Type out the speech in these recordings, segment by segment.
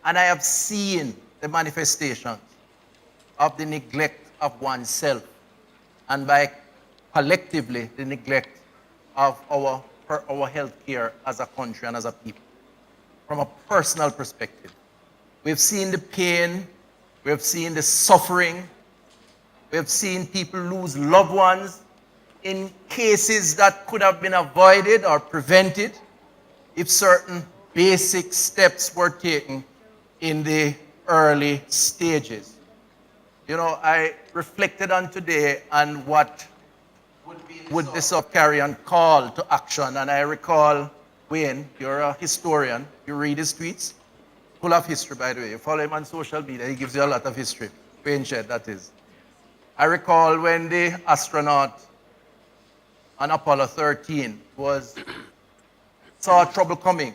And I have seen the manifestations of the neglect of oneself, and by collectively the neglect of our health care as a country and as a people. From a personal perspective, we've seen the pain, we've seen the suffering, we've seen people lose loved ones in cases that could have been avoided or prevented if certain basic steps were taken in the early stages. You know, I reflected on today and what would the carry-on call to action, and I recall, Wayne, you're a historian, you read his tweets, full of history, by the way. You follow him on social media, he gives you a lot of history. Wayne Shed, that is. I recall when the astronaut on Apollo 13 saw trouble coming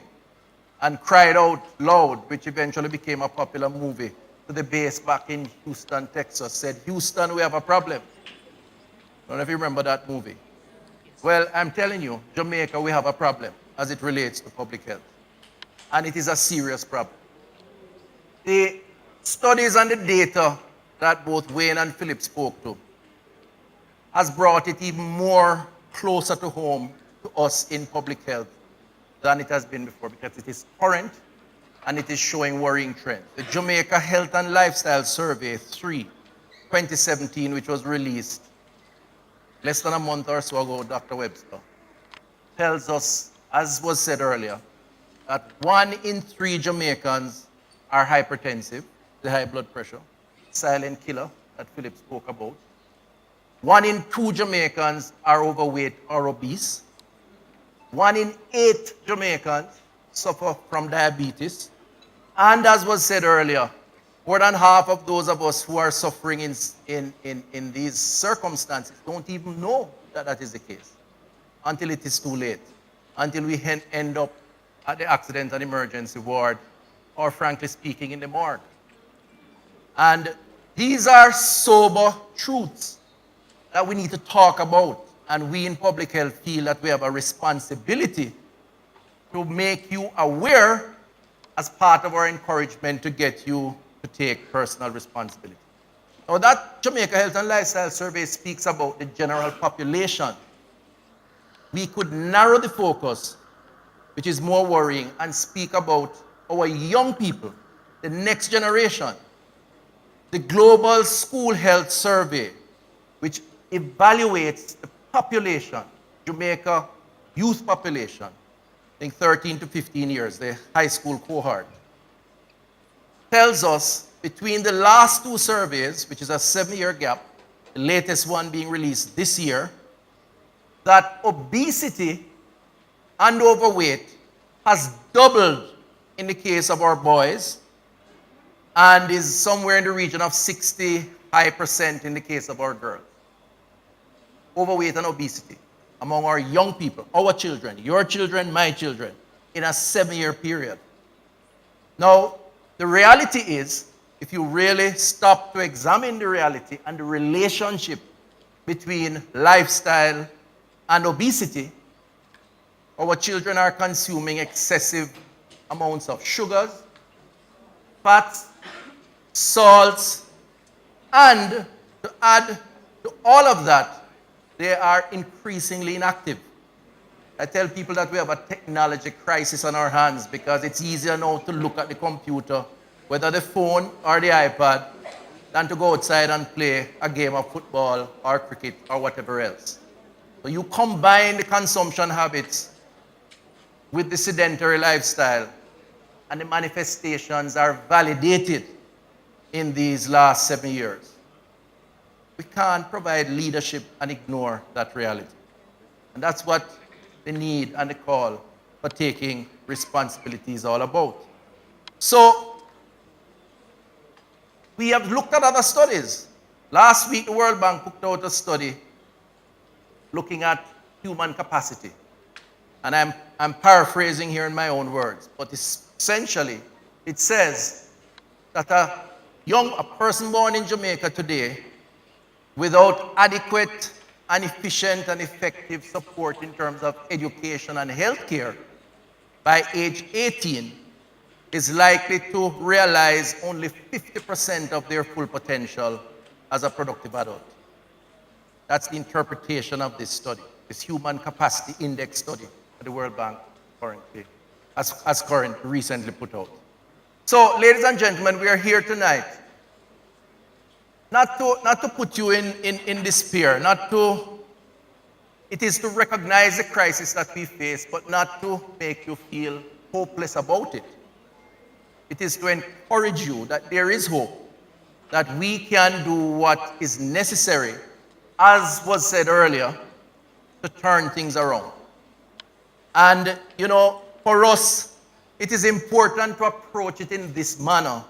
and cried out loud, which eventually became a popular movie, to the base back in Houston, Texas, said, "Houston, we have a problem." I don't know if you remember that movie. Well, I'm telling you, Jamaica, we have a problem as it relates to public health. And it is a serious problem. The studies and the data that both Wayne and Philip spoke to has brought it even more closer to home to us in public health than it has been before, because it is current and it is showing worrying trends. The Jamaica Health and Lifestyle Survey 3, 2017, which was released less than a month or so ago, Dr. Webster, tells us, as was said earlier, that 1 in 3 Jamaicans are hypertensive, the high blood pressure, silent killer that Philip spoke about. 1 in 2 Jamaicans are overweight or obese. 1 in 8 Jamaicans suffer from diabetes. And as was said earlier, more than half of those of us who are suffering in these circumstances don't even know that that is the case until it is too late, until we end up at the accident and emergency ward, or frankly speaking, in the morgue. And these are sober truths that we need to talk about. And we in public health feel that we have a responsibility to make you aware as part of our encouragement to get you to take personal responsibility. Now that Jamaica Health and Lifestyle Survey speaks about the general population. We could narrow the focus, which is more worrying, and speak about our young people, the next generation. The Global School Health Survey, which evaluates the population, Jamaica youth population, I think 13 to 15 years, the high school cohort, tells us between the last 2 surveys, which is a 7-year gap, the latest one being released this year, that obesity and overweight has doubled in the case of our boys and is somewhere in the region of 65% in the case of our girls. Overweight and obesity among our young people, our children, your children, my children, in a 7-year period. Now, the reality is, if you really stop to examine the reality and the relationship between lifestyle and obesity, our children are consuming excessive amounts of sugars, fats, salts, and to add to all of that, they are increasingly inactive. I tell people that we have a technology crisis on our hands because it's easier now to look at the computer, whether the phone or the iPad, than to go outside and play a game of football or cricket or whatever else. So you combine the consumption habits with the sedentary lifestyle, and the manifestations are validated in these last 7 years. We can't provide leadership and ignore that reality. And that's what the need and the call for taking responsibility is all about. So, we have looked at other studies. Last week, the World Bank put out a study looking at human capacity. And I'm paraphrasing here in my own words, but essentially, it says that a person born in Jamaica today, without adequate and efficient and effective support in terms of education and health care, by age 18, is likely to realize only 50% of their full potential as a productive adult. That's the interpretation of this study, this Human Capacity Index study that the World Bank currently, recently put out. So, ladies and gentlemen, we are here tonight not to put you in despair, it is to recognize the crisis that we face, but not to make you feel hopeless about it. It is to encourage you that there is hope, that we can do what is necessary, as was said earlier, to turn things around. And, for us, it is important to approach it in this manner,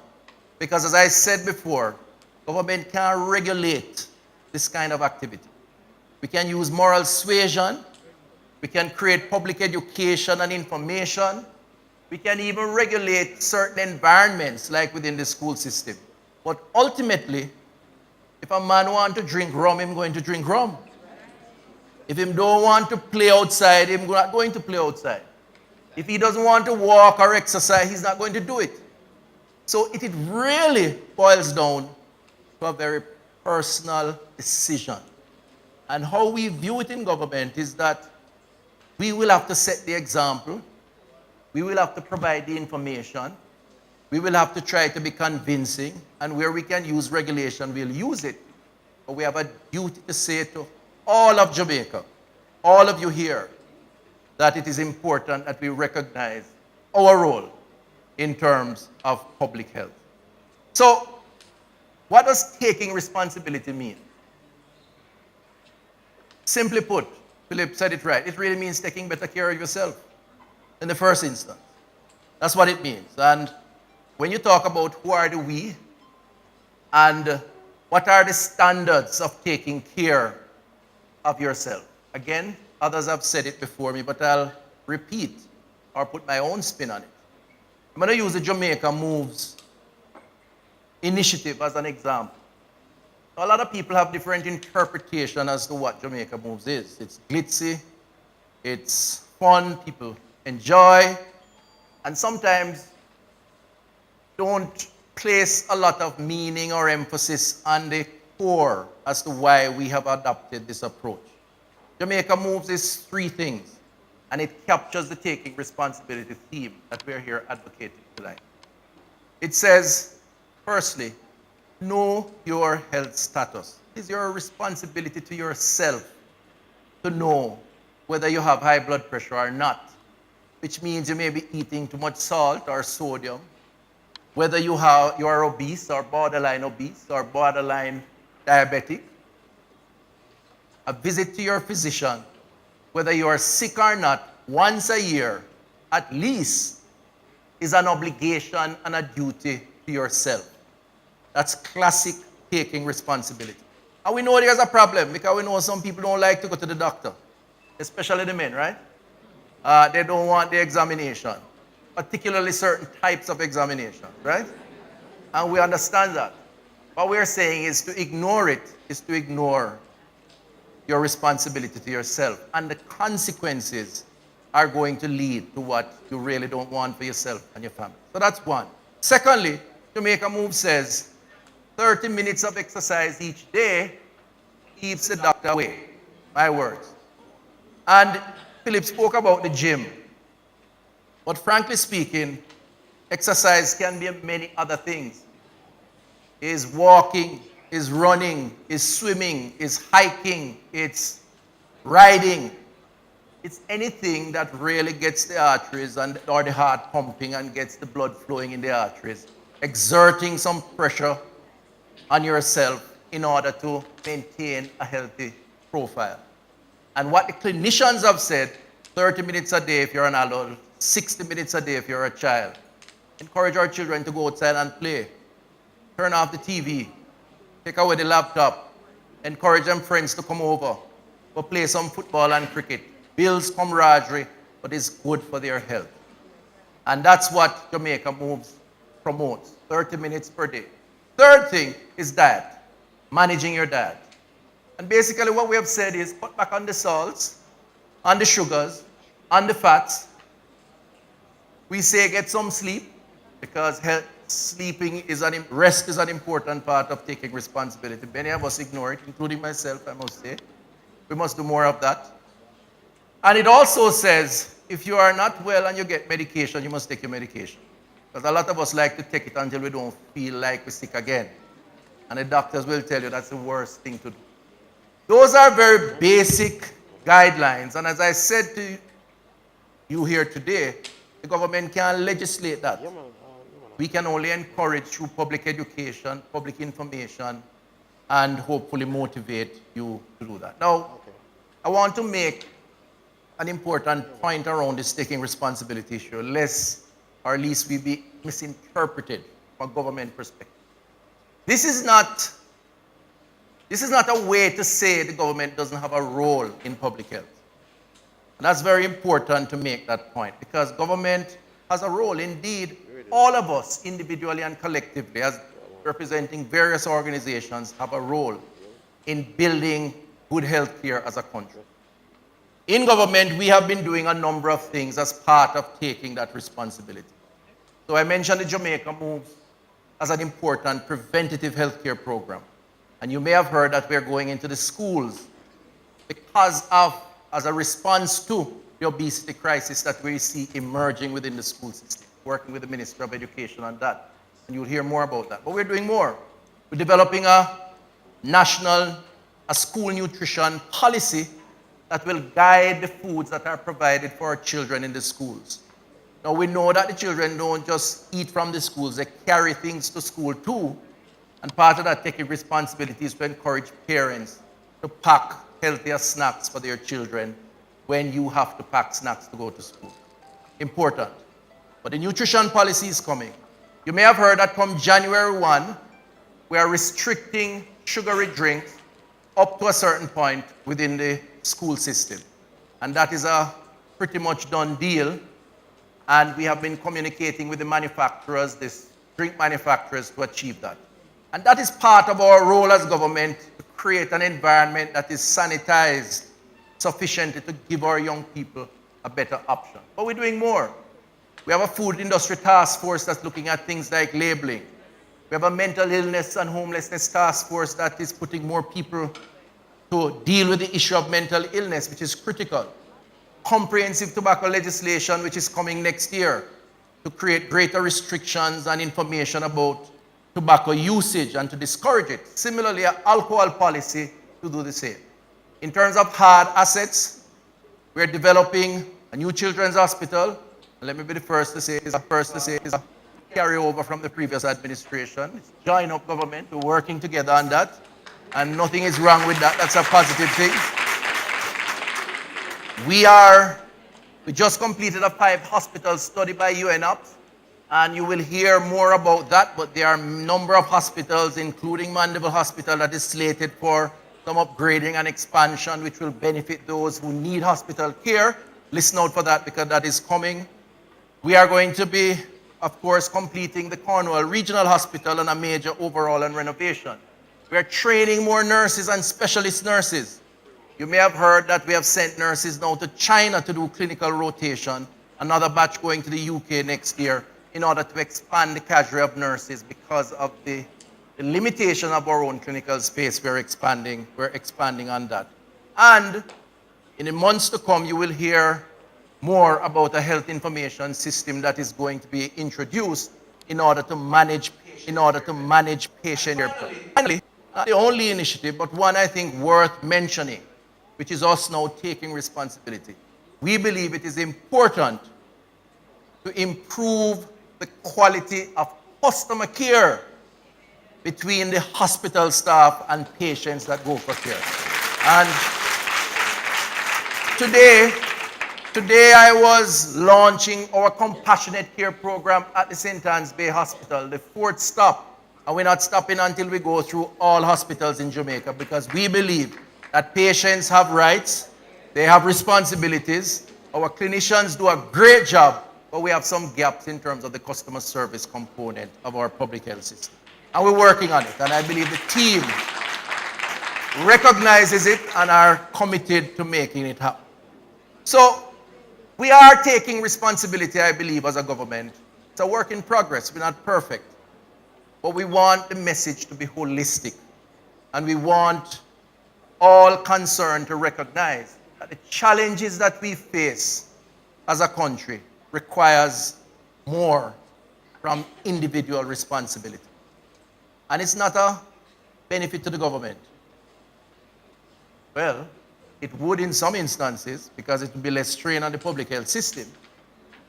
because as I said before, government can regulate this kind of activity. We can use moral suasion. We can create public education and information. We can even regulate certain environments, like within the school system. But ultimately, if a man wants to drink rum, he's going to drink rum. If he don't want to play outside, he's not going to play outside. If he doesn't want to walk or exercise, he's not going to do it. So it really boils down to a very personal decision. And how we view it in government is that we will have to set the example. We will have to provide the information. We will have to try to be convincing. And where we can use regulation, we'll use it. But we have a duty to say to all of Jamaica, all of you here, that it is important that we recognize our role in terms of public health. So, what does taking responsibility mean? Simply put, Philip said it right, it really means taking better care of yourself in the first instance. That's what it means. And when you talk about who are the we and what are the standards of taking care of yourself, again, others have said it before me, but I'll repeat or put my own spin on it. I'm going to use the Jamaica Moves initiative as an example. A lot of people have different interpretation as to what Jamaica Moves is. It's glitzy, it's fun, people enjoy, and sometimes don't place a lot of meaning or emphasis on the core as to why we have adopted this approach. Jamaica Moves is three things, and it captures the taking responsibility theme that we're here advocating tonight. It says, firstly, know your health status. It is your responsibility to yourself to know whether you have high blood pressure or not, which means you may be eating too much salt or sodium, whether you are obese or borderline diabetic. A visit to your physician, whether you are sick or not, once a year, at least, is an obligation and a duty to yourself. That's classic taking responsibility. And we know there's a problem because we know some people don't like to go to the doctor, especially the men, right? They don't want the examination, particularly certain types of examination, right? And we understand that. What we're saying is to ignore it, is to ignore your responsibility to yourself. And the consequences are going to lead to what you really don't want for yourself and your family. So that's one. Secondly, Jamaica Move says 30 minutes of exercise each day keeps the doctor away. My words. And Philip spoke about the gym. But frankly speaking, exercise can be many other things. Is walking, is running, is swimming, is hiking, it's riding. It's anything that really gets the arteries or the heart pumping and gets the blood flowing in the arteries. Exerting some pressure on yourself in order to maintain a healthy profile. And what the clinicians have said, 30 minutes a day if you're an adult, 60 minutes a day if you're a child. Encourage our children to go outside and play. Turn off the TV. Take away the laptop. Encourage them friends to come over. Go play some football and cricket. Builds camaraderie, but is good for their health. And that's what Jamaica Moves promotes. 30 minutes per day. Third thing is diet. Managing your diet. And basically what we have said is cut back on the salts, on the sugars, on the fats. We say get some sleep. because rest is an important part of taking responsibility. Many of us ignore it, including myself, I must say. We must do more of that. And it also says, if you are not well and you get medication, you must take your medication. Because a lot of us like to take it until we don't feel like we're sick again. And the doctors will tell you that's the worst thing to do. Those are very basic guidelines. And as I said to you here today, the government can't legislate that. We can only encourage through public education, public information, and hopefully motivate you to do that. Now, I want to make an important point around this taking responsibility issue, lest or at least we be misinterpreted from a government perspective. This is not a way to say the government doesn't have a role in public health. And that's very important to make that point, because government has a role. Indeed, all of us, individually and collectively, as representing various organizations, have a role in building good health care as a country. In government, we have been doing a number of things as part of taking that responsibility. So I mentioned the Jamaica move as an important preventative healthcare program. And you may have heard that we're going into the schools because of, as a response to the obesity crisis that we see emerging within the school system, working with the Ministry of Education on that. And you'll hear more about that. But we're doing more. We're developing a school nutrition policy that will guide the foods that are provided for our children in the schools. Now we know that the children don't just eat from the schools, they carry things to school too. And part of that taking responsibility is to encourage parents to pack healthier snacks for their children when you have to pack snacks to go to school. Important. But the nutrition policy is coming. You may have heard that from January 1, we are restricting sugary drinks up to a certain point within the school system. And that is a pretty much done deal. And we have been communicating with the manufacturers, these drink manufacturers, to achieve that. And that is part of our role as government, to create an environment that is sanitized sufficiently to give our young people a better option. But we're doing more. We have a food industry task force that's looking at things like labeling. We have a mental illness and homelessness task force that is putting more people to deal with the issue of mental illness, which is critical. Comprehensive tobacco legislation, which is coming next year, to create greater restrictions and information about tobacco usage and to discourage it. Similarly, an alcohol policy to do the same. In terms of hard assets, we're developing a new children's hospital. And let me be the first to say is a carryover from the previous administration. It's join up government. We're working together on that. And nothing is wrong with that. That's a positive thing. We just completed a 5-hospital study by UNOPS, and you will hear more about that, but there are a number of hospitals, including Mandeville Hospital, that is slated for some upgrading and expansion, which will benefit those who need hospital care. Listen out for that, because that is coming. We are going to be, of course, completing the Cornwall Regional Hospital and a major overhaul and renovation. We are training more nurses and specialist nurses. You may have heard that we have sent nurses now to China to do clinical rotation, another batch going to the UK next year in order to expand the cadre of nurses because of the limitation of our own clinical space. We're expanding on that. And in the months to come, you will hear more about a health information system that is going to be introduced in order to manage patient care. Finally, not the only initiative, but one I think worth mentioning, which is us now taking responsibility. We believe it is important to improve the quality of customer care between the hospital staff and patients that go for care. And today I was launching our compassionate care program at the St. Anne's Bay Hospital, the 4th stop. And we're not stopping until we go through all hospitals in Jamaica, because we believe that patients have rights, they have responsibilities. Our clinicians do a great job, but we have some gaps in terms of the customer service component of our public health system. And we're working on it, and I believe the team recognizes it and are committed to making it happen. So we are taking responsibility, I believe, as a government. It's It's a work in progress. We're not perfect. But we want the message to be holistic. And we want all concerned to recognize that the challenges that we face as a country requires more from individual responsibility. And it's not a benefit to the government. Well, it would in some instances because it would be less strain on the public health system.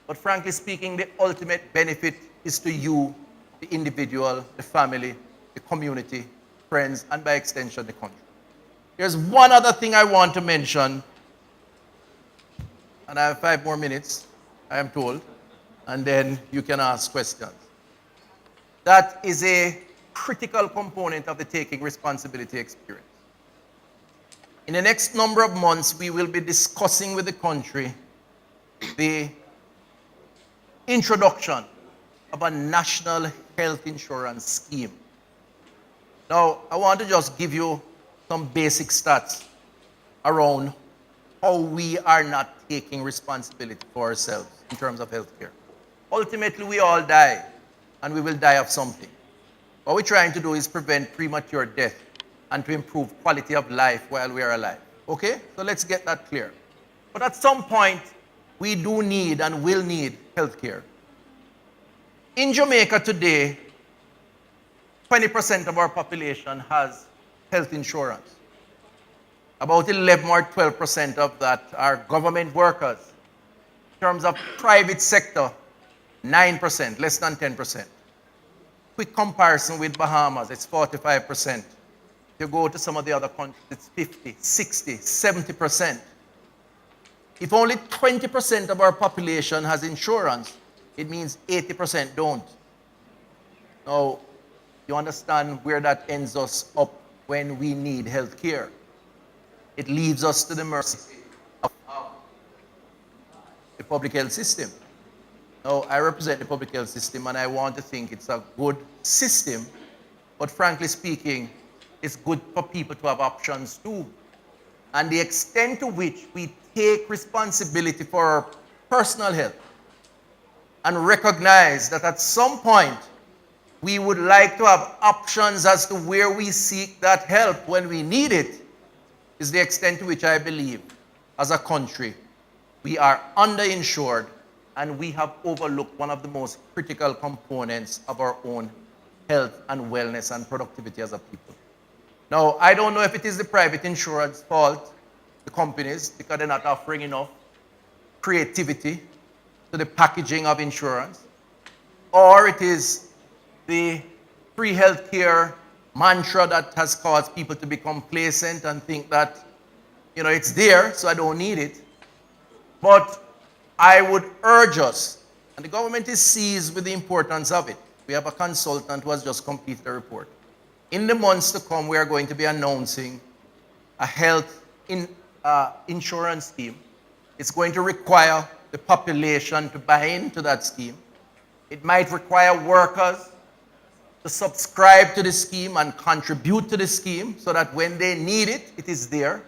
But frankly speaking, the ultimate benefit is to you, the individual, the family, the community, friends, and by extension, the country. There's one other thing I want to mention, and I have 5 more minutes, I am told, and then you can ask questions. That is a critical component of the taking responsibility experience. In the next number of months, we will be discussing with the country the introduction of a national health insurance scheme. Now, I want to just give you some basic stats around how we are not taking responsibility for ourselves in terms of healthcare. Ultimately, we all die, and we will die of something. What we're trying to do is prevent premature death and to improve quality of life while we are alive. Okay? So let's get that clear. But at some point, we do need and will need healthcare. In Jamaica today, 20% of our population has health insurance. About 11 or 12% of that are government workers. In terms of private sector, 9%, less than 10%. Quick comparison with Bahamas, it's 45%. If you go to some of the other countries, it's 50, 60, 70%. If only 20% of our population has insurance, it means 80% don't. Now, you understand where that ends us up when we need health care. It leaves us to the mercy of the public health system. Now, I represent the public health system and I want to think it's a good system, but frankly speaking, it's good for people to have options too. And the extent to which we take responsibility for our personal health and recognize that at some point we would like to have options as to where we seek that help when we need it is the extent to which I believe as a country we are underinsured and we have overlooked one of the most critical components of our own health and wellness and productivity as a people. Now, I don't know if it is the private insurance fault, the companies, because they're not offering enough creativity to the packaging of insurance, or it is the free healthcare mantra that has caused people to be complacent and think that, it's there, so I don't need it. But I would urge us, and the government is seized with the importance of it. We have a consultant who has just completed a report. In the months to come, we are going to be announcing a health insurance scheme. It's going to require the population to buy into that scheme. It might require workers to subscribe to the scheme and contribute to the scheme so that when they need it, it is there.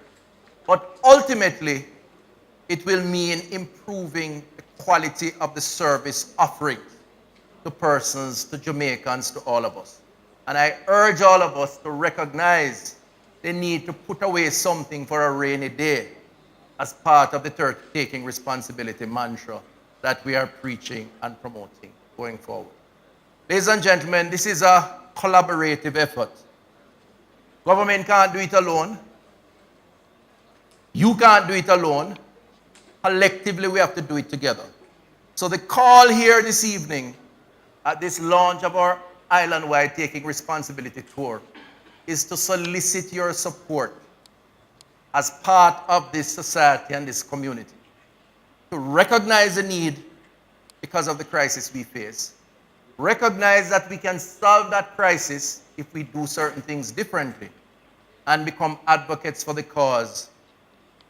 But ultimately, it will mean improving the quality of the service offering to persons, to Jamaicans, to all of us. And I urge all of us to recognize the need to put away something for a rainy day as part of the taking responsibility mantra that we are preaching and promoting going forward. Ladies and gentlemen, this is a collaborative effort. Government can't do it alone. You can't do it alone. Collectively, we have to do it together. So the call here this evening at this launch of our island-wide Taking Responsibility tour is to solicit your support as part of this society and this community, to recognize the need because of the crisis we face, recognize that we can solve that crisis if we do certain things differently, and become advocates for the cause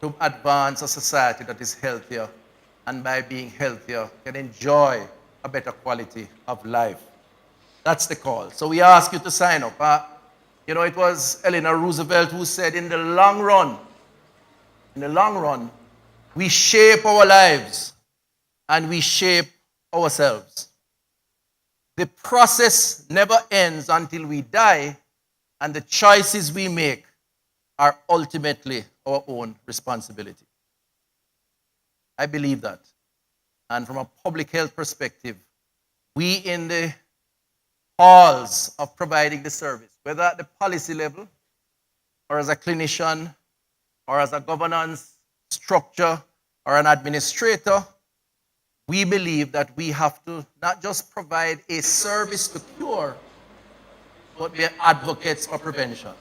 to advance a society that is healthier, and by being healthier can enjoy a better quality of life. That's the call. So we ask you to sign up. It was Eleanor Roosevelt who said, in the long run, we shape our lives and we shape ourselves. The process never ends until we die, and the choices we make are ultimately our own responsibility. I believe that. And from a public health perspective, we in the halls of providing the service, whether at the policy level or as a clinician or as a governance structure or an administrator, we believe that we have to not just provide a service to cure, but be advocates for prevention.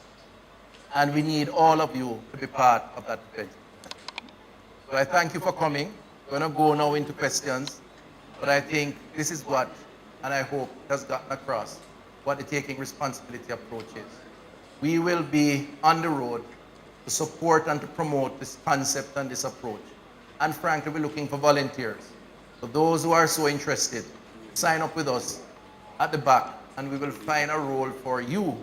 And we need all of you to be part of that prevention. So I thank you for coming. We're going to go now into questions, but I think this is what, and I hope it has gotten across, what the taking responsibility approach is. We will be on the road to support and to promote this concept and this approach. And frankly, we're looking for volunteers. So those who are so interested, sign up with us at the back, and we will find a role for you,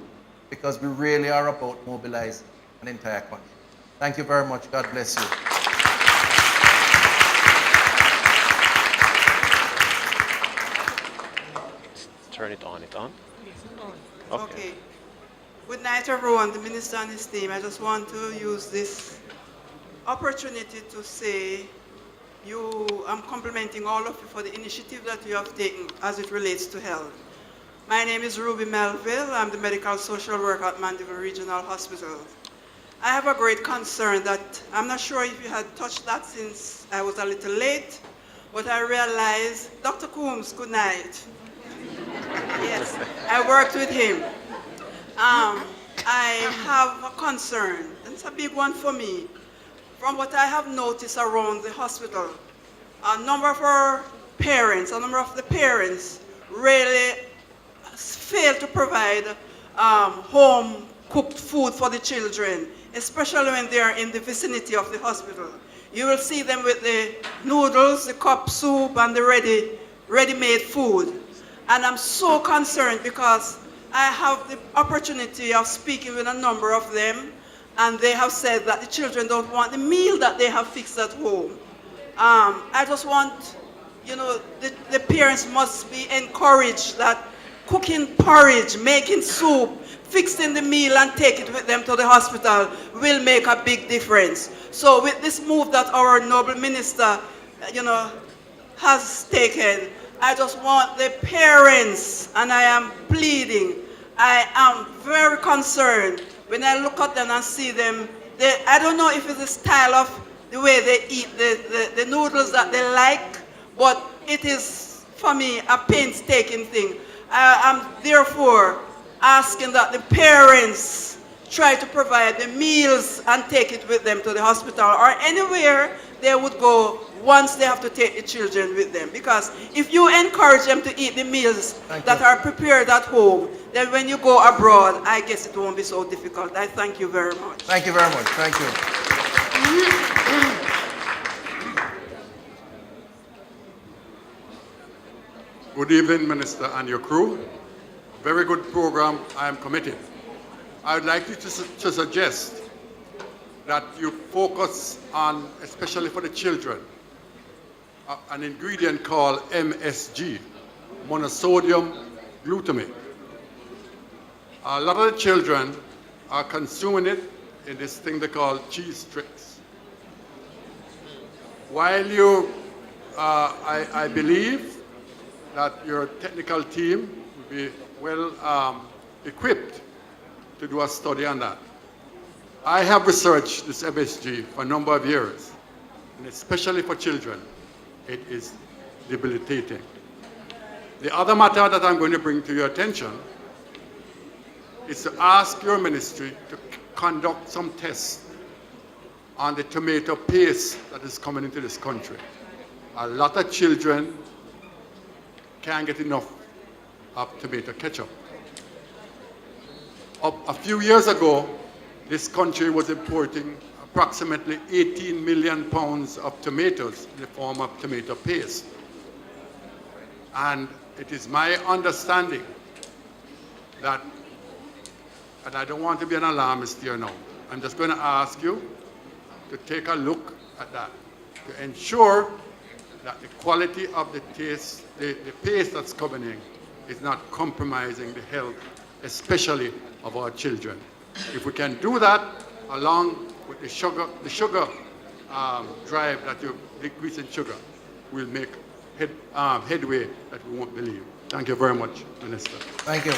because we really are about mobilizing an entire country. Thank you very much. God bless you. Turn it on. Okay. Good night, everyone. The minister and his team. I just want to use this opportunity to say I'm complimenting all of you for the initiative that you have taken as it relates to health. My name is Ruby Melville. I'm the medical social worker at Mandeville Regional Hospital. I have a great concern that I'm not sure if you had touched that since I was a little late, but I realized, Dr. Coombs, good night. Yes, I worked with him. I have a concern, and it's a big one for me. From what I have noticed around the hospital, a number of the parents really fail to provide home-cooked food for the children, especially when they are in the vicinity of the hospital. You will see them with the noodles, the cup soup, and the ready-made food. And I'm so concerned because I have the opportunity of speaking with a number of them, and they have said that the children don't want the meal that they have fixed at home. I just want, the parents must be encouraged that cooking porridge, making soup, fixing the meal and take it with them to the hospital will make a big difference. So with this move that our noble minister, has taken, I just want the parents, and I am pleading, I am very concerned when I look at them and see them. I don't know if it's the style of the way they eat the noodles that they like, but it is, for me, a painstaking thing. I am therefore asking that the parents try to provide the meals and take it with them to the hospital or anywhere they would go once they have to take the children with them. Because if you encourage them to eat the meals that are prepared at home, then when you go abroad, I guess it won't be so difficult. I thank you very much. Thank you very much. Thank you. Good evening, Minister and your crew. Very good program. I am committed. I would like you to suggest that you focus on, especially for the children, an ingredient called MSG, monosodium glutamate. A lot of the children are consuming it in this thing they call cheese tricks. While I believe that your technical team will be well equipped to do a study on that. I have researched this MSG for a number of years, and especially for children, it is debilitating. The other matter that I'm going to bring to your attention is to ask your ministry to conduct some tests on the tomato paste that is coming into this country. A lot of children can't get enough of tomato ketchup. A few years ago, this country was importing approximately 18 million pounds of tomatoes in the form of tomato paste. And it is my understanding that, and I don't want to be an alarmist here now, I'm just going to ask you to take a look at that, to ensure that the quality of the paste that's coming in is not compromising the health, especially of our children. If we can do that, along with the sugar drive that you decrease in sugar, we'll make headway that we won't believe. Thank you very much, Minister. Thank you.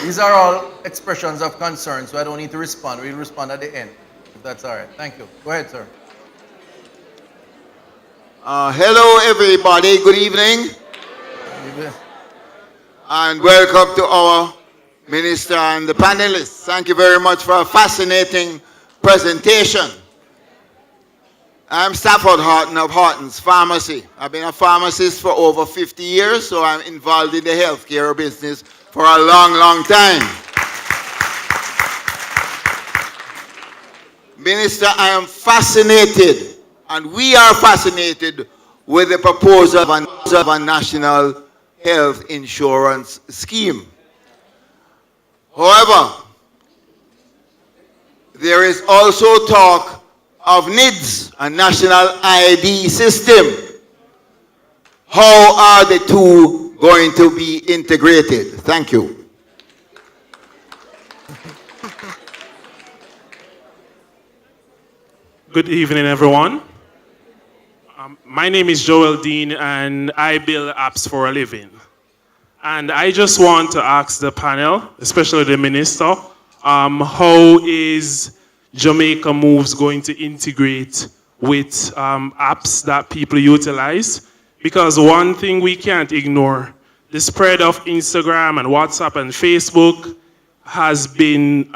These are all expressions of concern, so I don't need to respond. We'll respond at the end, if that's all right. Thank you. Go ahead, sir. Hello, everybody. Good evening, and welcome to our minister and the panelists. Thank you very much for a fascinating presentation. I'm Stafford Horton of Horton's Pharmacy. I've been a pharmacist for over 50 years, so I'm involved in the healthcare business for a long, long time. Minister, I am fascinated, and we are fascinated with the proposal of a national health insurance scheme. However, there is also talk of NIDS, a national ID system. How are the two going to be integrated? Thank you. Good evening, everyone. My name is Joel Dean, and I build apps for a living. And I just want to ask the panel, especially the minister, how is Jamaica Moves going to integrate with apps that people utilize? Because one thing we can't ignore, the spread of Instagram and WhatsApp and Facebook has been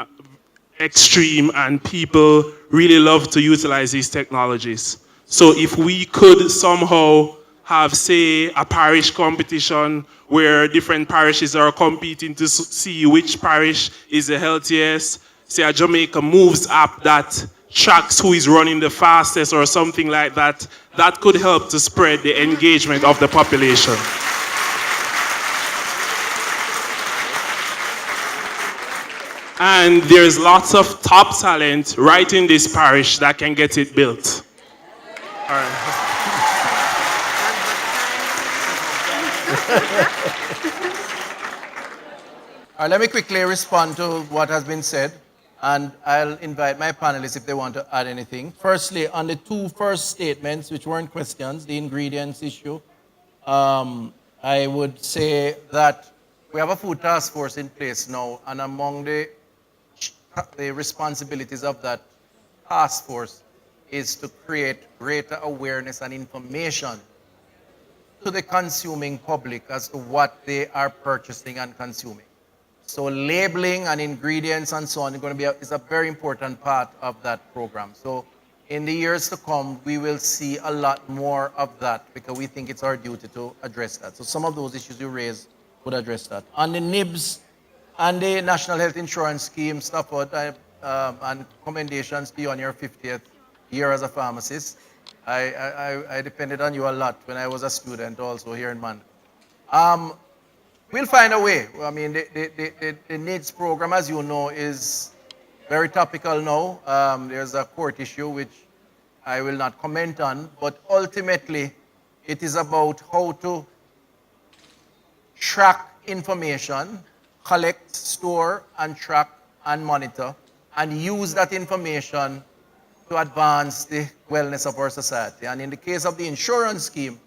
extreme, and people really love to utilize these technologies. So if we could somehow have, say, a parish competition where different parishes are competing to see which parish is the healthiest, say a Jamaica Moves app that tracks who is running the fastest or something like that, that could help to spread the engagement of the population. And there's lots of top talent right in this parish that can get it built. All right. All right, let me quickly respond to what has been said, and I'll invite my panelists if they want to add anything. Firstly, on the two first statements, which weren't questions, the ingredients issue, I would say that we have a food task force in place now, and among the responsibilities of that task force is to create greater awareness and information to the consuming public as to what they are purchasing and consuming. So labeling and ingredients and so on is a very important part of that program. So in the years to come, we will see a lot more of that because we think it's our duty to address that. So some of those issues you raised would address that. On the NIBS and the National Health Insurance Scheme, Stafford, and commendations to you on your 50th year as a pharmacist. I depended on you a lot when I was a student also here in Man. We'll find a way. I mean, the NIDS program, as you know, is very topical now. There's a court issue which I will not comment on, but ultimately it is about how to track information, collect, store, and track and monitor, and use that information to advance the wellness of our society. And in the case of the insurance scheme,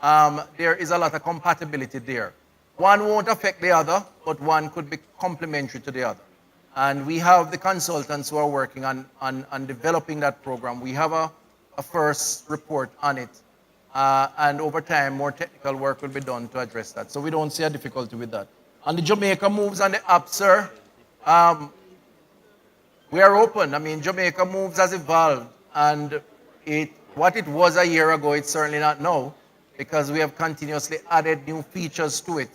there is a lot of compatibility there. One won't affect the other, but one could be complementary to the other. And we have the consultants who are working on developing that program. We have a first report on it. And over time, more technical work will be done to address that. So we don't see a difficulty with that. On the Jamaica Moves and the app, sir, we are open. I mean, Jamaica Moves has evolved. And what it was a year ago, it's certainly not now, because we have continuously added new features to it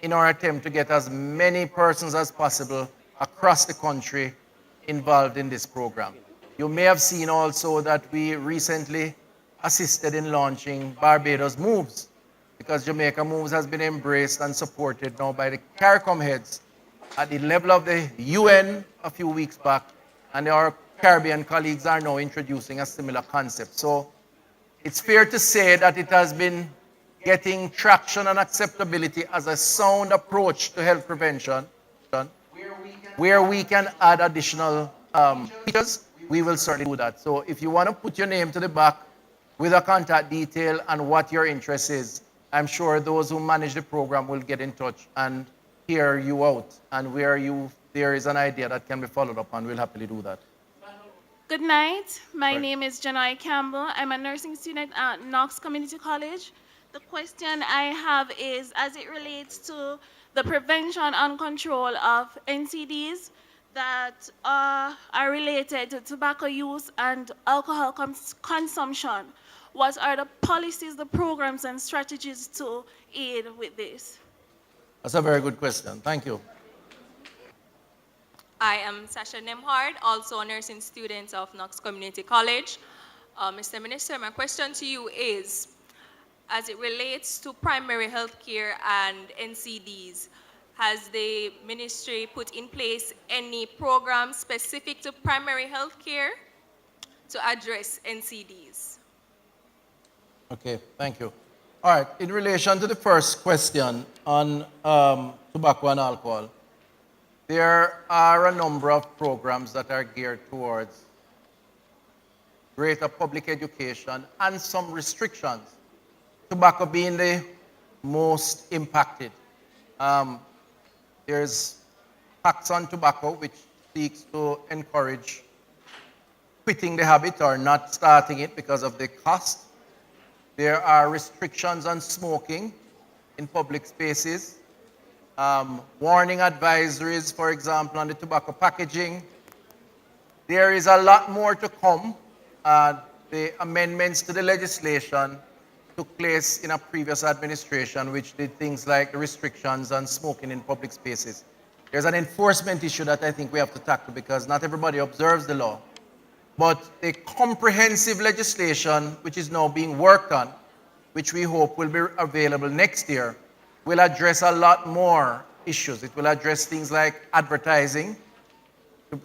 in our attempt to get as many persons as possible across the country involved in this program. You may have seen also that we recently assisted in launching Barbados Moves, because Jamaica Moves has been embraced and supported now by the CARICOM heads at the level of the UN a few weeks back, and our Caribbean colleagues are now introducing a similar concept. So it's fair to say that it has been getting traction and acceptability as a sound approach to health prevention, where we can add additional features, we will certainly do that. So if you want to put your name to the back with a contact detail and what your interest is, I'm sure those who manage the program will get in touch and hear you out. And where there is an idea that can be followed up on, we'll happily do that. Good night. My Right. name is Janai Campbell. I'm a nursing student at Knox Community College. The question I have is, as it relates to the prevention and control of NCDs that are related to tobacco use and alcohol consumption, what are the policies, the programs, and strategies to aid with this? That's a very good question. Thank you. I am Sasha Nemhard, also a nursing student of Knox Community College. Mr. Minister, my question to you is, as it relates to primary health care and NCDs, has the ministry put in place any programs specific to primary health care to address NCDs? Okay, thank you. All right, in relation to the first question on tobacco and alcohol, there are a number of programs that are geared towards greater public education and some restrictions, tobacco being the most impacted. There's tax on tobacco, which seeks to encourage quitting the habit or not starting it because of the cost. There are restrictions on smoking in public spaces. Warning advisories, for example, on the tobacco packaging. There is a lot more to come. The amendments to the legislation took place in a previous administration, which did things like the restrictions on smoking in public spaces. There's an enforcement issue that I think we have to tackle because not everybody observes the law. But the comprehensive legislation, which is now being worked on, which we hope will be available next year, will address a lot more issues. It will address things like advertising.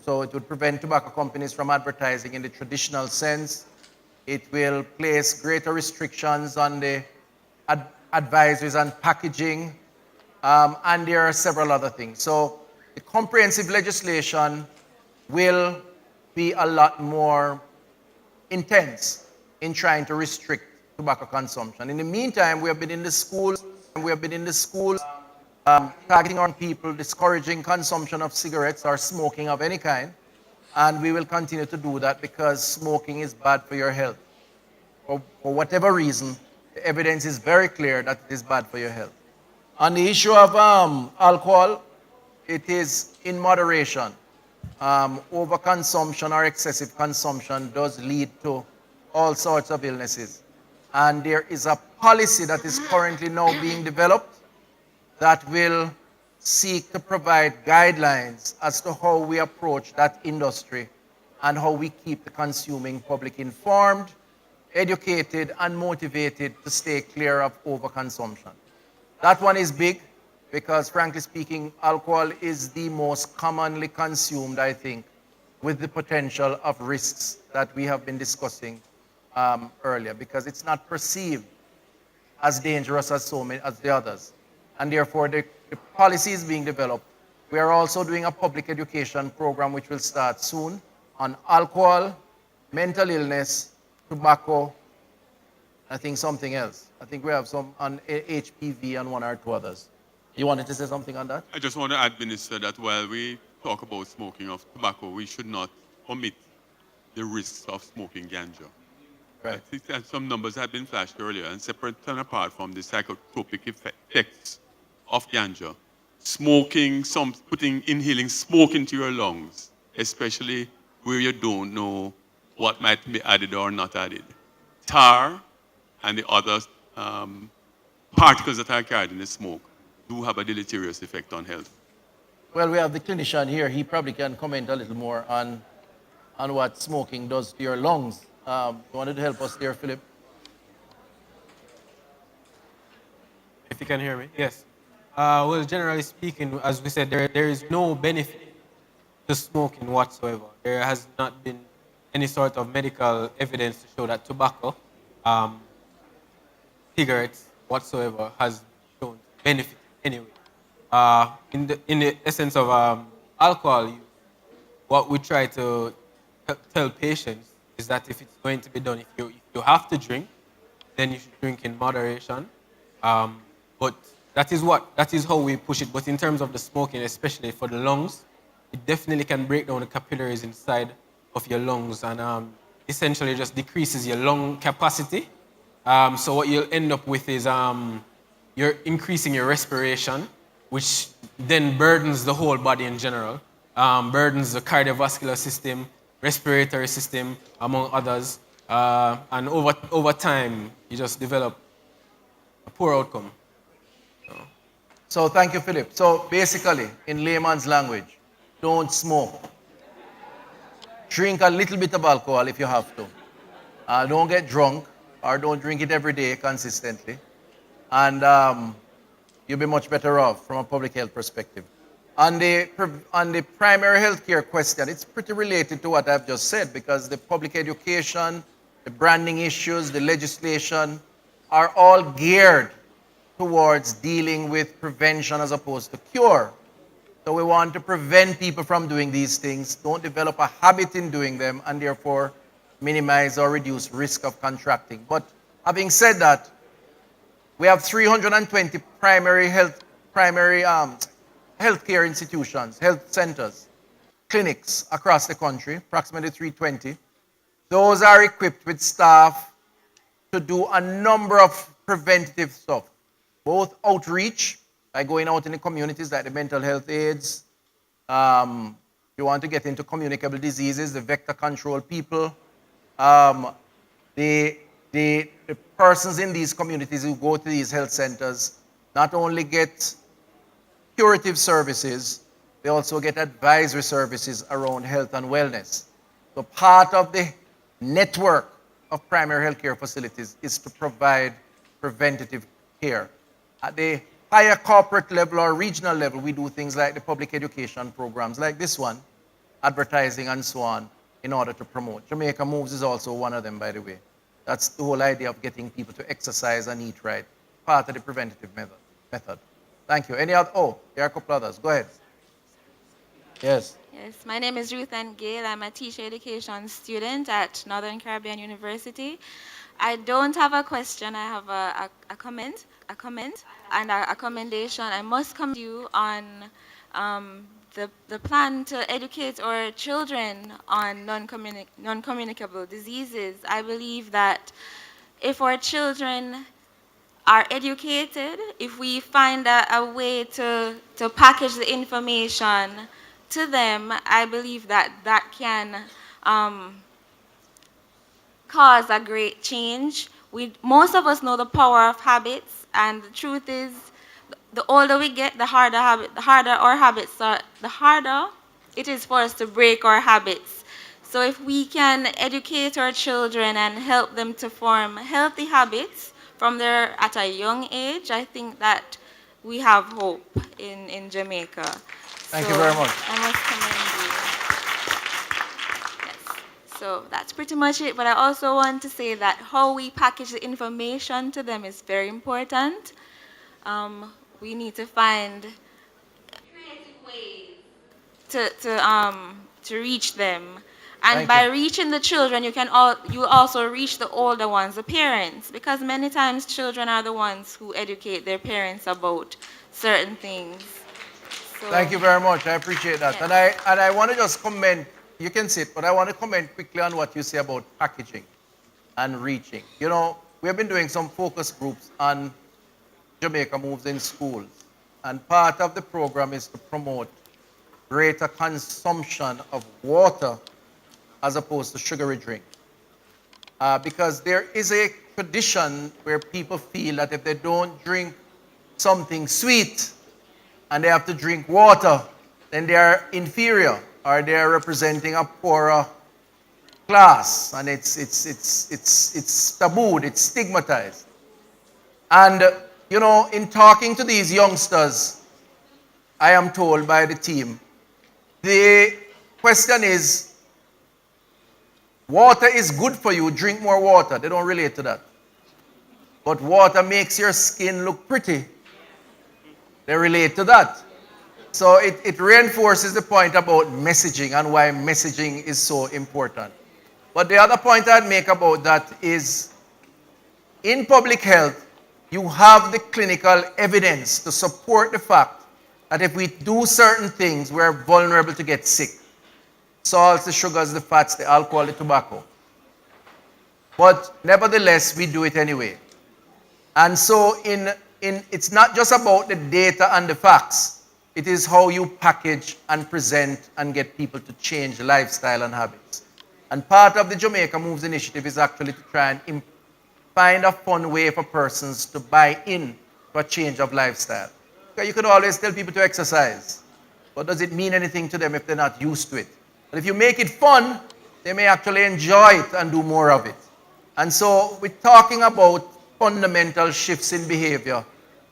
So it would prevent tobacco companies from advertising in the traditional sense. It will place greater restrictions on the advisories and packaging. And there are several other things. So the comprehensive legislation will be a lot more intense in trying to restrict tobacco consumption. In the meantime, we have been in the schools, targeting on people, discouraging consumption of cigarettes or smoking of any kind. And we will continue to do that because smoking is bad for your health. For whatever reason, the evidence is very clear that it is bad for your health. On the issue of alcohol, it is in moderation. Overconsumption or excessive consumption does lead to all sorts of illnesses. And there is a policy that is currently now being developed that will seek to provide guidelines as to how we approach that industry and how we keep the consuming public informed, educated, and motivated to stay clear of overconsumption. That one is big because, frankly speaking, alcohol is the most commonly consumed, I think, with the potential of risks that we have been discussing earlier, because it's not perceived as dangerous as as the others. And therefore, the policy is being developed. We are also doing a public education program which will start soon on alcohol, mental illness, tobacco, I think something else. I think we have some on HPV and one or two others. You wanted to say something on that? I just want to add, Minister, that while we talk about smoking of tobacco, we should not omit the risks of smoking ganja. Right. I think that some numbers have been flashed earlier, and separate and apart from the psychotropic effects of ganja, smoking, inhaling smoke into your lungs, especially where you don't know what might be added or not added. Tar and the other particles that are carried in the smoke do have a deleterious effect on health. Well, we have the clinician here. He probably can comment a little more on what smoking does to your lungs. You wanted to help us there, Philip? If you can hear me. Yes. Well, generally speaking, as we said, there is no benefit to smoking whatsoever. There has not been any sort of medical evidence to show that tobacco, cigarettes, whatsoever has shown to benefit anyway. In the essence of alcohol use, what we try to tell patients is that if it's going to be done, if you have to drink, then you should drink in moderation. Um, but that is how we push it. But in terms of the smoking, especially for the lungs, it definitely can break down the capillaries inside of your lungs and essentially just decreases your lung capacity. So what you'll end up with is you're increasing your respiration, which then burdens the whole body in general, burdens the cardiovascular system, respiratory system, among others. And over time, you just develop a poor outcome. So thank you, Philip. So basically, in layman's language, don't smoke. Drink a little bit of alcohol if you have to. Don't get drunk, or don't drink it every day consistently. And you'll be much better off from a public health perspective. On the primary health care question, it's pretty related to what I've just said, because the public education, the branding issues, the legislation are all geared towards dealing with prevention as opposed to cure. So we want to prevent people from doing these things, don't develop a habit in doing them, and therefore minimize or reduce risk of contracting. But having said that, we have 320 primary healthcare institutions, health centers, clinics across the country, approximately 320. Those are equipped with staff to do a number of preventative stuff, both outreach, by going out in the communities like the mental health aides. You want to get into communicable diseases, the vector control people. The persons in these communities who go to these health centers not only get curative services, they also get advisory services around health and wellness. So part of the network of primary health care facilities is to provide preventative care. At the higher corporate level or regional level, we do things like the public education programs like this one, advertising and so on, in order to promote. Jamaica Moves is also one of them, by the way. That's the whole idea of getting people to exercise and eat right, part of the preventative method. Thank you. Any other? Oh, there are a couple others. Go ahead. Yes. Yes, my name is Ruth Ann Gale. I'm a teacher education student at Northern Caribbean University. I don't have a question. I have a comment, and a commendation. I must commend you on the plan to educate our children on non-communicable diseases. I believe that if our children are educated, if we find a way to package the information to them, I believe that that can cause a great change. Most of us know the power of habits, and the truth is, the older we get, the harder our habits are, the harder it is for us to break our habits. So if we can educate our children and help them to form healthy habits at a young age, I think that we have hope in Jamaica. Thank you very much. I must commend you. Yes. So that's pretty much it. But I also want to say that how we package the information to them is very important. We need to find creative ways to reach them. And by reaching the children, you also reach the older ones, the parents, because many times children are the ones who educate their parents about certain things. So, thank you very much. I appreciate that. Yes. And I want to just comment, you can sit, but I want to comment quickly on what you say about packaging and reaching. You know, we have been doing some focus groups on Jamaica Moves in schools. And part of the program is to promote greater consumption of water as opposed to sugary drink. Because there is a tradition where people feel that if they don't drink something sweet and they have to drink water, then they are inferior or they are representing a poorer class, and it's tabooed, it's stigmatized. And you know, in talking to these youngsters, I am told by the team, the question is, water is good for you, drink more water. They don't relate to that. but water makes your skin look pretty. They relate to that. So it reinforces the point about messaging and why messaging is so important. But the other point I'd make about that is in public health, you have the clinical evidence to support the fact that if we do certain things, we're vulnerable to get sick. Salts, the sugars, the fats, the alcohol, the tobacco. But nevertheless, we do it anyway. And so it's not just about the data and the facts. It is how you package and present and get people to change lifestyle and habits. And part of the Jamaica Moves initiative is actually to try and find a fun way for persons to buy in to a change of lifestyle. Because you could always tell people to exercise, but does it mean anything to them if they're not used to it? But if you make it fun, they may actually enjoy it and do more of it. And so we're talking about fundamental shifts in behavior.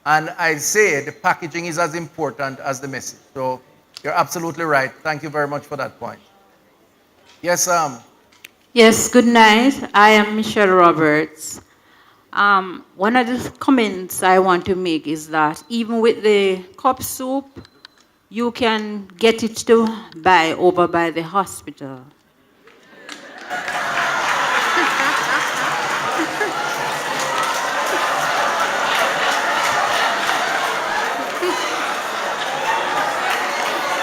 And I say the packaging is as important as the message. So you're absolutely right. Thank you very much for that point. Yes, Yes, good night. I am Michelle Roberts. One of the comments I want to make is that even with the cup soup, you can get it to buy over by the hospital.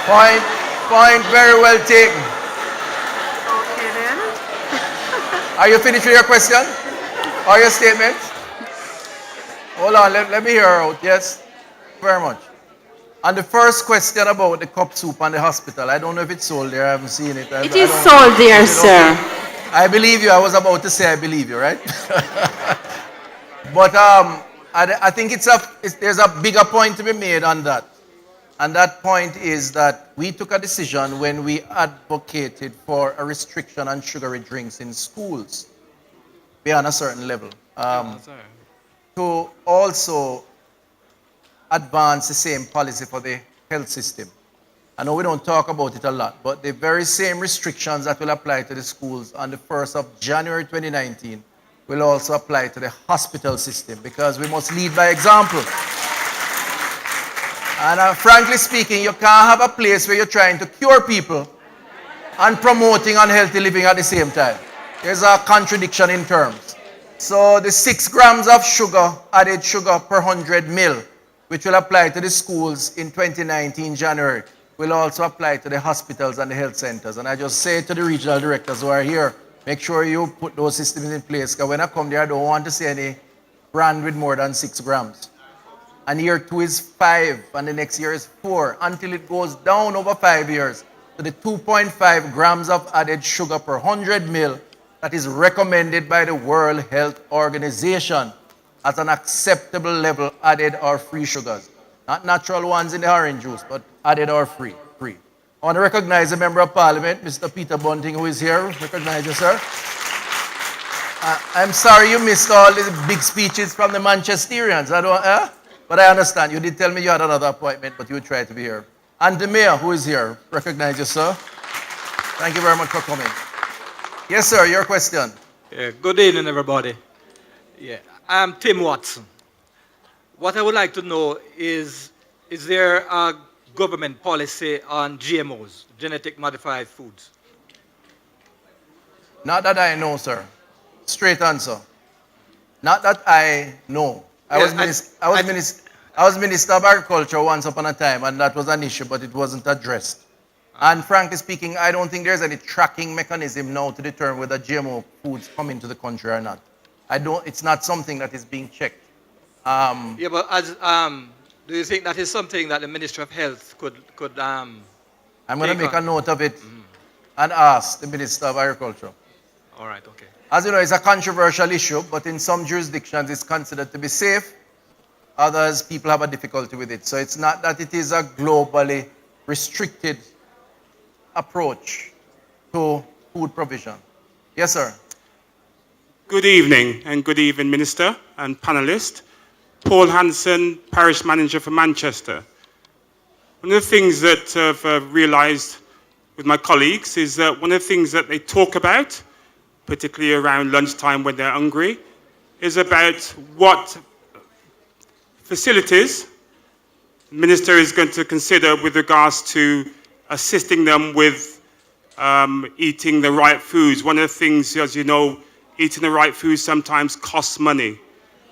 Point very well taken. Okay then. Are you finished with your question or your statement? Hold on, let me hear her out. Yes, very much. And the first question about the cup soup and the hospital, I don't know if it's sold there. I haven't seen it. It is sold there, sir. I believe you. I was about to say I believe you, right? But I think there's a bigger point to be made on that. And that point is that we took a decision when we advocated for a restriction on sugary drinks in schools beyond a certain level. To also advance the same policy for the health system. I know we don't talk about it a lot, but the very same restrictions that will apply to the schools on the 1st of January 2019 will also apply to the hospital system because we must lead by example. And frankly speaking, you can't have a place where you're trying to cure people and promoting unhealthy living at the same time. There's a contradiction in terms. So the 6 grams of sugar, added sugar per 100 mil, which will apply to the schools in 2019 January, will also apply to the hospitals and the health centers. And I just say to the regional directors who are here, make sure you put those systems in place, because when I come there, I don't want to see any brand with more than 6 grams. And year 2 is 5, and the next year is 4, until it goes down over 5 years to the 2.5 grams of added sugar per 100 mil that is recommended by the World Health Organization as an acceptable level, added or free sugars. Not natural ones in the orange juice, but added or free. I want to recognize the Member of Parliament, Mr. Peter Bunting, who is here. Recognize you, sir. I'm sorry you missed all the big speeches from the Manchesterians. But I understand. You did tell me you had another appointment, but you would try to be here. And the mayor, who is here. Recognize you, sir. Thank you very much for coming. Yes, sir, your question. Good evening, everybody. I'm Tim Watson. What I would like to know is there a government policy on GMOs, genetic modified foods? Not that I know, sir. Straight answer. Not that I know. I was Minister of Agriculture once upon a time, and that was an issue, but it wasn't addressed. And frankly speaking, I don't think there's any tracking mechanism now to determine whether GMO foods come into the country or not. It's not something that is being checked. But do you think that is something that the Ministry of Health could I'm going to make a note of it and ask the Minister of Agriculture. All right, okay. As you know, it's a controversial issue, but in some jurisdictions it's considered to be safe. Others, people have a difficulty with it. So it's not that it is a globally restricted approach to food provision. Yes, sir. Good evening, and good evening, Minister and panelist. Paul Hanson, Parish Manager for Manchester. One of the things that I've realised with my colleagues is that one of the things that they talk about, particularly around lunchtime when they're hungry, is about what facilities the Minister is going to consider with regards to assisting them with eating the right foods. One of the things, as you know, eating the right foods sometimes costs money.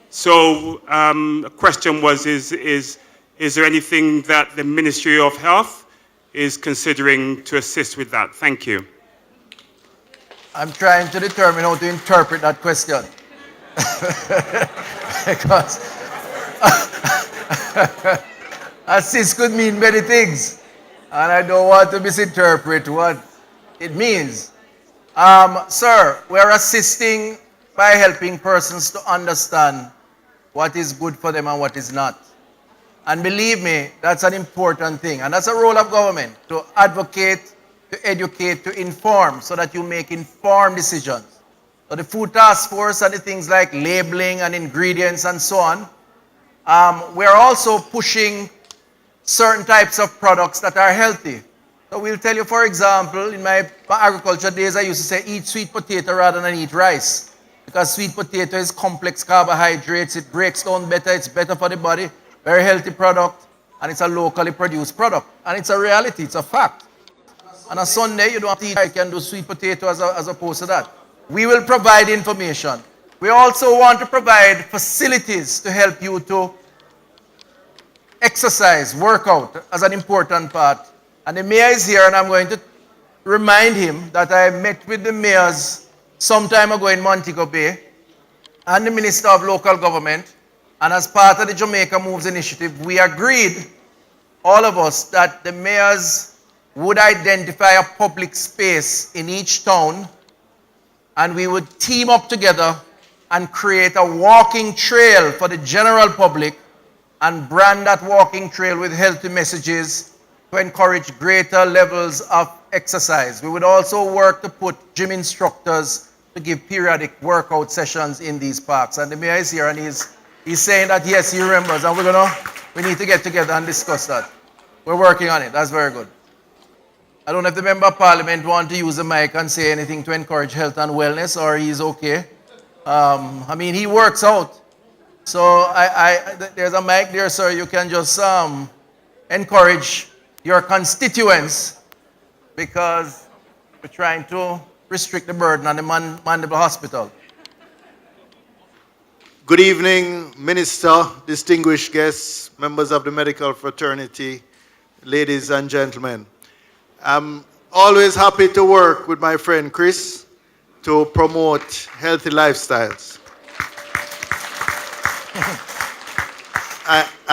So the question was, is there anything that the Ministry of Health is considering to assist with that? Thank you. I'm trying to determine how to interpret that question. Because assist could mean many things. And I don't want to misinterpret what it means. Sir, we're assisting by helping persons to understand what is good for them and what is not. And believe me, that's an important thing. And that's a role of government, to advocate, to educate, to inform, so that you make informed decisions. So the Food Task Force and the things like labeling and ingredients and so on, we're also pushing certain types of products that are healthy. So we'll tell you, for example, in my agriculture days, I used to say eat sweet potato rather than eat rice. Because sweet potato is complex carbohydrates, it breaks down better, it's better for the body, very healthy product, and it's a locally produced product. And it's a reality, it's a fact. On a Sunday, you don't have to eat, I can do sweet potato as opposed to that. We will provide information. We also want to provide facilities to help you to exercise, work out as an important part. And the mayor is here, and I'm going to remind him that I met with the mayors some time ago in Montego Bay and the Minister of Local Government. And as part of the Jamaica Moves initiative, we agreed, all of us, that the mayors would identify a public space in each town, and we would team up together and create a walking trail for the general public and brand that walking trail with healthy messages to encourage greater levels of exercise. We would also work to put gym instructors to give periodic workout sessions in these parks. And the mayor is here, and he's saying that yes, he remembers, and we need to get together and discuss that. We're working on it. That's very good. I don't know if the member of parliament want to use the mic and say anything to encourage health and wellness, or he's okay. I mean, he works out. So there's a mic there, sir. You can just encourage your constituents, because we're trying to restrict the burden on the Mandible Hospital. Good evening, Minister, distinguished guests, members of the medical fraternity, ladies and gentlemen. I'm always happy to work with my friend Chris to promote healthy lifestyles.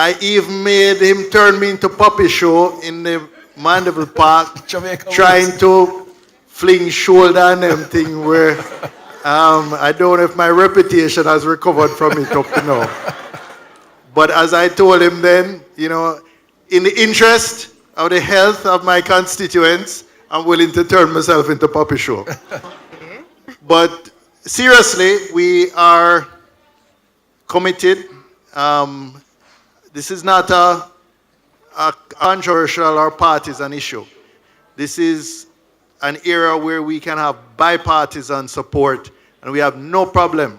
I even made him turn me into puppy show in the Mandible Park, trying to fling shoulder and everything where I don't know if my reputation has recovered from it up to now. But as I told him then, you know, in the interest of the health of my constituents, I'm willing to turn myself into puppy show. But seriously, we are committed. This is not a controversial or partisan issue. This is an era where we can have bipartisan support, and we have no problem,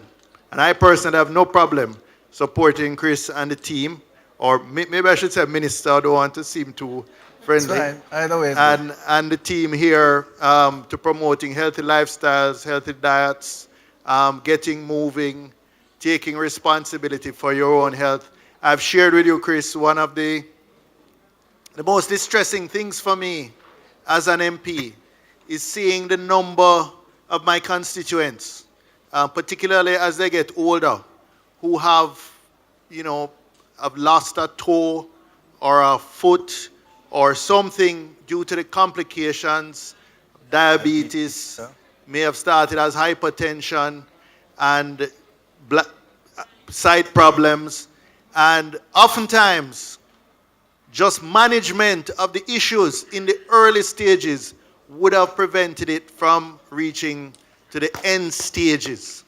and I personally have no problem supporting Chris and the team, or maybe I should say minister, I don't want to seem too friendly. It's fine. Either way, and the team here to promoting healthy lifestyles, healthy diets, getting moving, taking responsibility for your own health. I've shared with you, Chris, one of the most distressing things for me as an MP is seeing the number of my constituents, particularly as they get older, who have lost a toe or a foot or something due to the complications. Diabetes may have started as hypertension and sight problems, and oftentimes just management of the issues in the early stages would have prevented it from reaching to the end stages.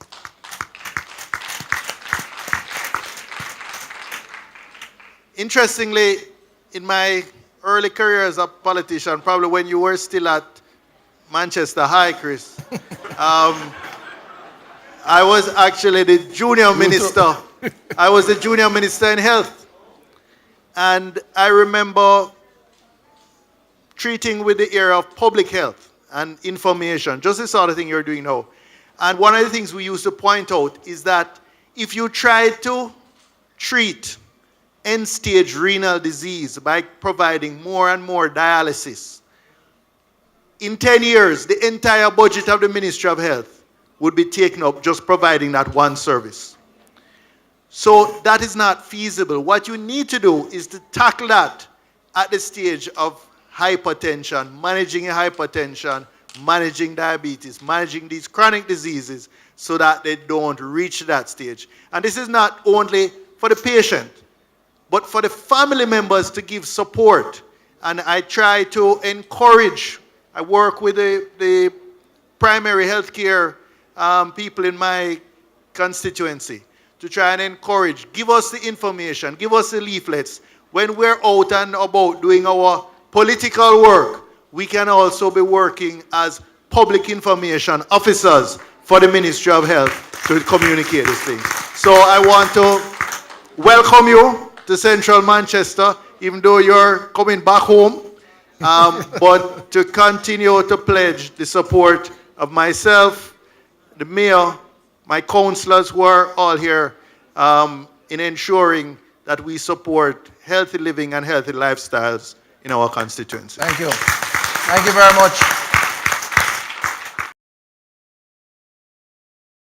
Interestingly, in my early career as a politician, probably when you were still at Manchester High, Chris, I was actually the junior minister. I was the junior minister in health. And I remember treating with the area of public health and information, just the sort of thing you're doing now. And one of the things we used to point out is that if you try to treat end-stage renal disease by providing more and more dialysis, in 10 years, the entire budget of the Ministry of Health would be taken up just providing that one service. So that is not feasible. What you need to do is to tackle that at the stage of hypertension, managing hypertension, managing diabetes, managing these chronic diseases so that they don't reach that stage. And this is not only for the patient, but for the family members to give support. And I try to encourage, I work with the primary health care people in my constituency to try and encourage, give us the information, give us the leaflets. When we're out and about doing our political work, we can also be working as public information officers for the Ministry of Health to communicate this thing. So I want to welcome you to Central Manchester, even though you're coming back home, but to continue to pledge the support of myself, the mayor, my councillors who are all here in ensuring that we support healthy living and healthy lifestyles in our constituency. Thank you. Thank you very much.